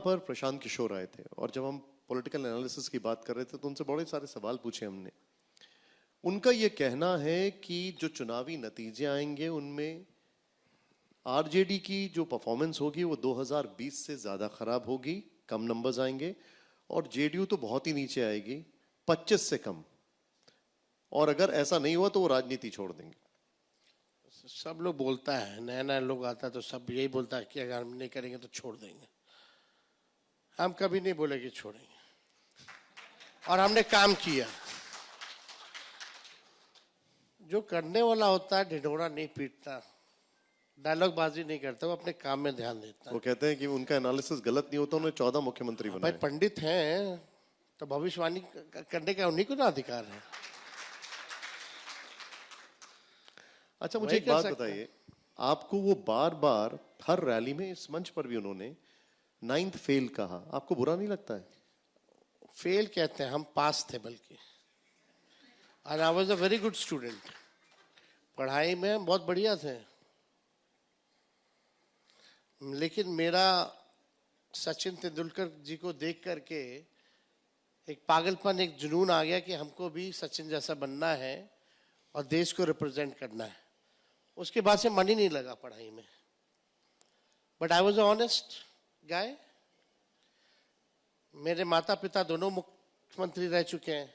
पर प्रशांत किशोर आए थे और जब हम पॉलिटिकल एनालिसिस की बात कर रहे थे तो उनसे बड़े सारे सवाल पूछे हमने। उनका ये कहना है कि जो चुनावी नतीजे आएंगे उनमें आरजेडी की जो परफॉर्मेंस होगी वो 2020 से ज्यादा खराब होगी, कम नंबर्स आएंगे, और जेडीयू तो बहुत ही नीचे आएगी, 25 से कम। और अगर ऐसा नहीं हुआ तो वो राजनीति छोड़ देंगे। सब लोग बोलता है, नया नया लोग आता है तो सब यही बोलता है कि अगर हम नहीं करेंगे तो छोड़ देंगे। हम कभी नहीं बोले कि छोड़ेंगे, और हमने काम किया। जो करने वाला होता है ढिढोरा नहीं पीटता, डायलॉग बाजी नहीं करता, वो अपने काम में ध्यान देता है। वो कहते हैं कि उनका एनालिसिस गलत नहीं होता, उन्हें 14 मुख्यमंत्री भाई बनाए। पंडित हैं तो भविष्यवाणी करने का उन्हीं को ना अधिकार है। अच्छा, मुझे एक बात बताइए, आपको वो बार बार हर रैली में, इस मंच पर भी उन्होंने 9th फेल कहा, आपको बुरा नहीं लगता है? फेल कहते हैं, हम पास थे बल्कि। और I was a very good student, पढ़ाई में हम बहुत बढ़िया थे। लेकिन मेरा सचिन तेंदुलकर जी को देख करके एक पागलपन, एक जुनून आ गया कि हमको भी सचिन जैसा बनना है और देश को रिप्रेजेंट करना है। उसके बाद से मन ही नहीं लगा पढ़ाई में। But I was honest guy. मेरे माता पिता दोनों मुख्यमंत्री रह चुके हैं।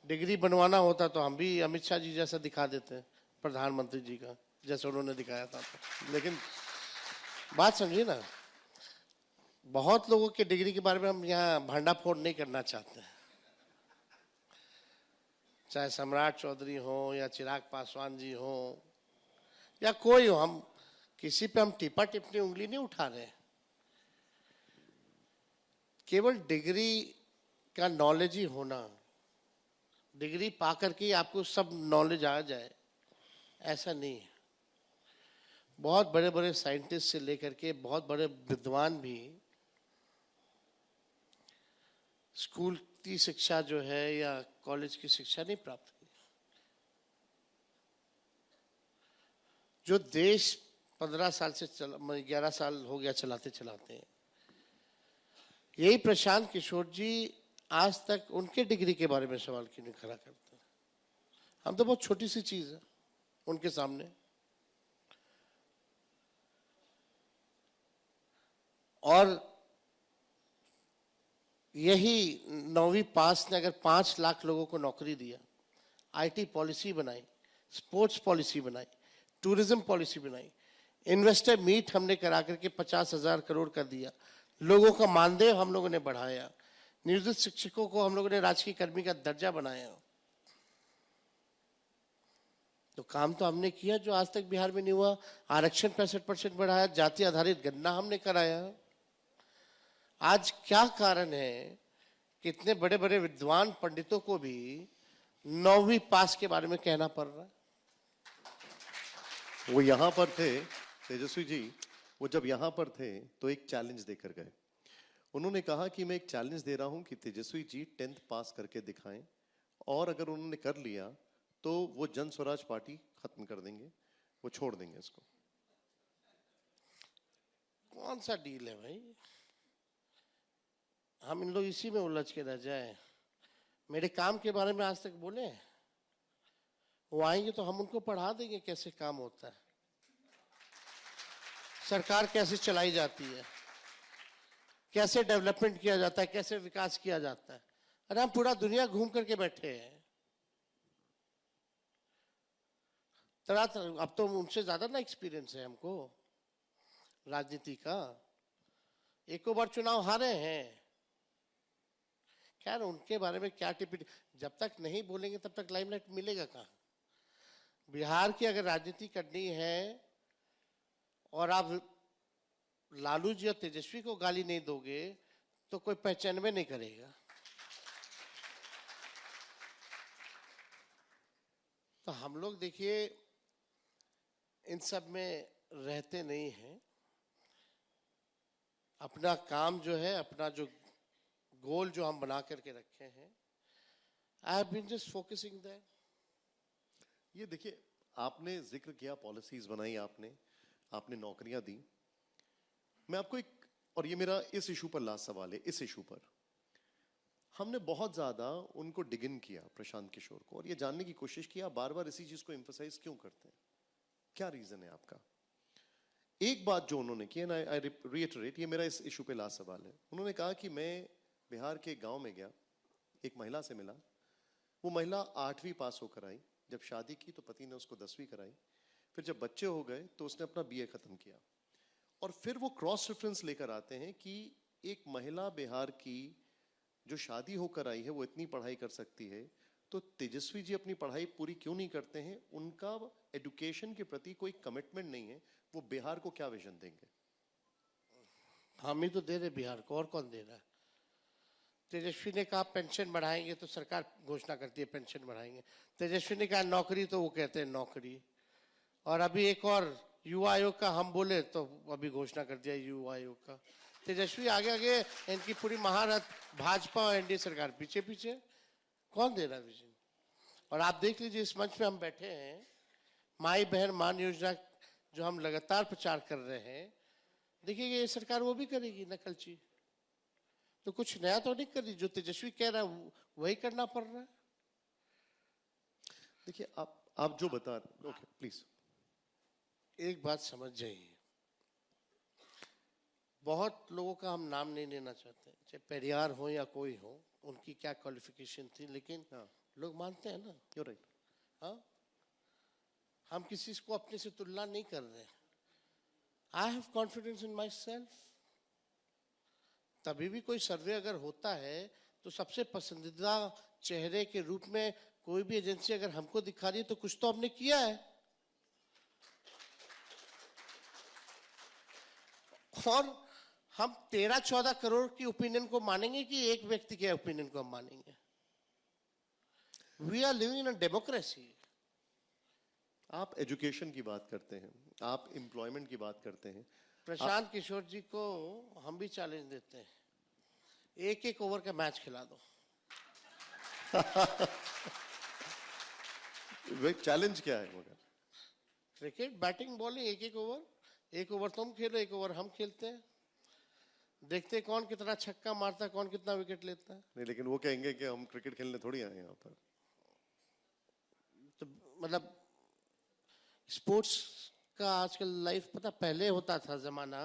डिग्री बनवाना होता तो हम भी अमित शाह जी जैसा दिखा देते, प्रधानमंत्री जी का जैसे उन्होंने दिखाया था। लेकिन बात समझिए ना, बहुत लोगों के डिग्री के बारे में हम यहाँ भांडाफोड़ नहीं करना चाहते हैं। चाहे सम्राट चौधरी हो या चिराग पासवान जी हो या कोई हो, हम किसी पे हम टिप्पा टिप्पणी उंगली नहीं उठा रहे। केवल डिग्री का नॉलेज ही होना, डिग्री पा करके आपको सब नॉलेज आ जाए, ऐसा नहीं है। बहुत बड़े बड़े साइंटिस्ट से लेकर के बहुत बड़े विद्वान भी स्कूल की शिक्षा जो है या कॉलेज की शिक्षा नहीं प्राप्त की। जो देश 15 साल से 11 साल हो गया चलाते चलाते, यही प्रशांत किशोर जी आज तक उनके डिग्री के बारे में सवाल क्यों नहीं खड़ा करते? हम तो बहुत छोटी सी चीज है उनके सामने। और यही 9वीं पास ने अगर 5 लाख लोगों को नौकरी दिया, आईटी पॉलिसी बनाई, स्पोर्ट्स पॉलिसी बनाई, टूरिज्म पॉलिसी बनाई, इन्वेस्टर मीट हमने करा करके 50,000 करोड़ कर दिया, लोगों का मानदेय हम लोगों ने बढ़ाया, नियोजित शिक्षकों को हम लोगों ने राजकीय कर्मी का दर्जा बनाया। तो काम तो हमने किया जो आज तक बिहार में नहीं हुआ। आरक्षण 65% बढ़ाया, जाति आधारित गणना हमने कराया। आज क्या कारण है कि इतने बड़े बड़े विद्वान पंडितों को भी 9वीं पास के बारे में कहना पड़ रहा है? वो यहां पर थे तेजस्वी जी, वो जब यहां पर थे तो एक चैलेंज देकर गए। उन्होंने कहा कि मैं एक चैलेंज दे रहा हूं कि तेजस्वी जी 10th पास करके दिखाएं, और अगर उन्होंने कर लिया तो वो जन स्वराज पार्टी खत्म कर देंगे, वो छोड़ देंगे इसको। कौन सा डील है भाई? हम इन लोग इसी में उलझ के रह जाए। मेरे काम के बारे में आज तक बोले? वो आएंगे तो हम उनको पढ़ा देंगे कैसे काम होता है, सरकार कैसे चलाई जाती है, कैसे डेवलपमेंट किया जाता है, कैसे विकास किया जाता है। अरे हम पूरा दुनिया घूम करके बैठे हैं। अब तो उनसे ज्यादा ना एक्सपीरियंस है हमको राजनीति का। एको बार चुनाव हारे हैं। खैर उनके बारे में क्या टिप्पणी, जब तक नहीं बोलेंगे तब तक लाइमलाइट मिलेगा कहाँ? बिहार की अगर राजनीति करनी है और आप लालू जी और तेजस्वी को गाली नहीं दोगे तो कोई पहचान में नहीं करेगा। तो हम लोग देखिए इन सब में रहते नहीं हैं। अपना काम जो है, अपना जो गोल जो हम बना करके रखे हैं, I have been just focusing that. ये देखिए, आपने जिक्र किया, पॉलिसीज बनाई आपने, आपने नौकरियां दी। मैं आपको एक और ये मेरा इस इशू पर लास्ट सवाल है, इस इशू पर हमने बहुत ज्यादा उनको डिगिन किया प्रशांत किशोर को, और ये जानने की कोशिश की आप बार बार इसी चीज को एम्फसाइज क्यों करते हैं, क्या रीजन है आपका? एक बात जो उन्होंने की, एंड आई रिइटरेट, ये मेरा इस इशू पे लास्ट सवाल है, उन्होंने कहा कि मैं बिहार के गांव में गया, एक महिला से मिला, वो महिला 8वीं पास होकर आई, जब शादी की तो पति ने उसको 10वीं कराई, फिर जब बच्चे हो गए तो उसने अपना बीए खत्म किया, और फिर वो क्रॉस रेफरेंस लेकर आते हैं कि एक महिला बिहार की जो शादी होकर आई है वो इतनी पढ़ाई कर सकती है, तो तेजस्वी जी अपनी पढ़ाई पूरी क्यों नहीं करते हैं? उनका एजुकेशन के प्रति कोई कमिटमेंट नहीं है, वो बिहार को क्या विजन देंगे? हम ही तो दे रहे बिहार को, और कौन दे रहा है? तेजस्वी ने कहा पेंशन बढ़ाएंगे तो सरकार घोषणा करती है पेंशन बढ़ाएंगे, तेजस्वी ने कहा नौकरी तो वो कहते हैं नौकरी, और अभी एक और युवा आयोग का हम बोले तो अभी घोषणा कर दिया युवा आयोग का। तेजस्वी आगे आगे, इनकी पूरी महारत भाजपा और एनडीए सरकार पीछे पीछे, कौन दे रहा विजन? और आप देख लीजिए इस मंच पे हम बैठे हैं, माई बहन मान योजना जो हम लगातार प्रचार कर रहे हैं, देखिए ये सरकार वो भी करेगी नकलची, तो कुछ नया तो नहीं कर रही, जो तेजस्वी कह रहा है वही करना पड़ रहा है। देखिए आप जो बता रहे, ओके प्लीज। एक बात समझ जाइए, बहुत लोगों का हम नाम नहीं लेना चाहते, चाहे पेरियार हो या कोई हो, उनकी क्या क्वालिफिकेशन थी, लेकिन लोग मानते हैं ना। You right. हाँ, हम किसी को अपने से तुलना नहीं कर रहे। I have confidence in my self. तभी भी कोई सर्वे अगर होता है तो सबसे पसंदीदा चेहरे के रूप में कोई भी एजेंसी अगर हमको दिखा रही है तो कुछ तो हमने किया है, और हम 13-14 करोड़ की ओपिनियन को मानेंगे कि एक व्यक्ति के ओपिनियन को हम मानेंगे? We are living in a democracy. आप एजुकेशन की बात करते हैं, आप एम्प्लॉयमेंट की बात करते हैं, प्रशांत किशोर जी को हम भी चैलेंज देते हैं, एक एक ओवर का मैच खिला दो। चैलेंज क्या है मगर? क्रिकेट, बैटिंग, बॉलिंग, एक ओवर तुम खेलो, एक ओवर हम खेलते हैं, देखते हैं कौन कितना छक्का मारता है, कौन कितना विकेट लेता है। नहीं, लेकिन वो कहेंगे कि हम क्रिकेट खेलने थोड़ी आए यहाँ पर। तो मतलब स्पोर्ट्स का आजकल लाइफ, पता पहले होता था जमाना,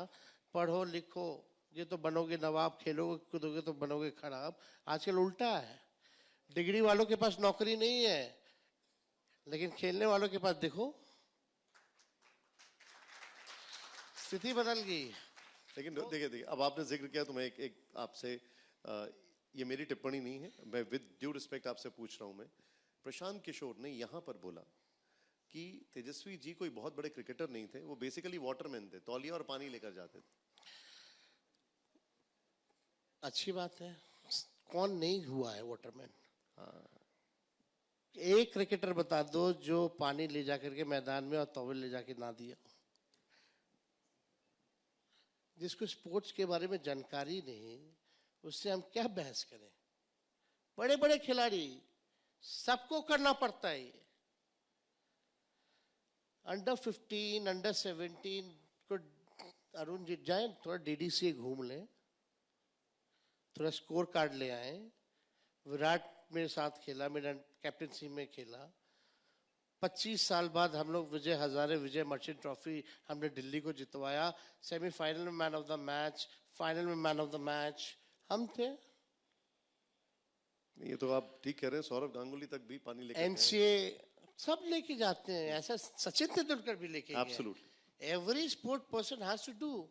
पढ़ो लिखो ये तो बनोगे नवाब, खेलोगे कूदोगे तो बनोगे खराब। आजकल उल्टा है, डिग्री वालों के पास नौकरी नहीं है, लेकिन खेलने वालों के पास देखो स्थिति बदल गई। लेकिन देखिए अब आपने जिक्र किया तो मैं एक आपसे, ये मेरी टिप्पणी नहीं है, मैं विद ड्यू रिस्पेक्ट आपसे पूछ रहा हूं। मैं, प्रशांत किशोर ने यहां पर बोला कि तेजस्वी जी कोई बहुत बड़े क्रिकेटर नहीं थे, वो बेसिकली वाटरमैन थे, तौलिया और पानी लेकर जाते थे। अच्छी बात है, कौन नहीं हुआ है वाटरमैन? एक क्रिकेटर बता दो जो पानी ले जाकर के मैदान में और तौल ले जाके ना दिया। जिसको स्पोर्ट्स के बारे में जानकारी नहीं, उससे हम क्या बहस करें? बड़े बड़े खिलाड़ी, सबको करना पड़ता है ये। अंडर 15, अंडर 17 को अरुण जी जाए थोड़ा डीडीसी घूम लें, थोड़ा स्कोर कार्ड ले आए। विराट मेरे साथ खेला, मेरा कैप्टनसी में खेला। 25 साल बाद हम लोग विजय हजारे, विजय मर्चेंट ट्रॉफी हमने दिल्ली को जितवाया। सेमीफाइनल में man of the match, final में मैन ऑफ द मैच हम थे। ये तो आप ठीक कह रहे हैं, सौरव गांगुली तक भी पानी लेकर एनसीए सब लेके जाते हैं, ऐसा सचिन तेंदुलकर भी लेके गए। Absolutely. Every sport person has to do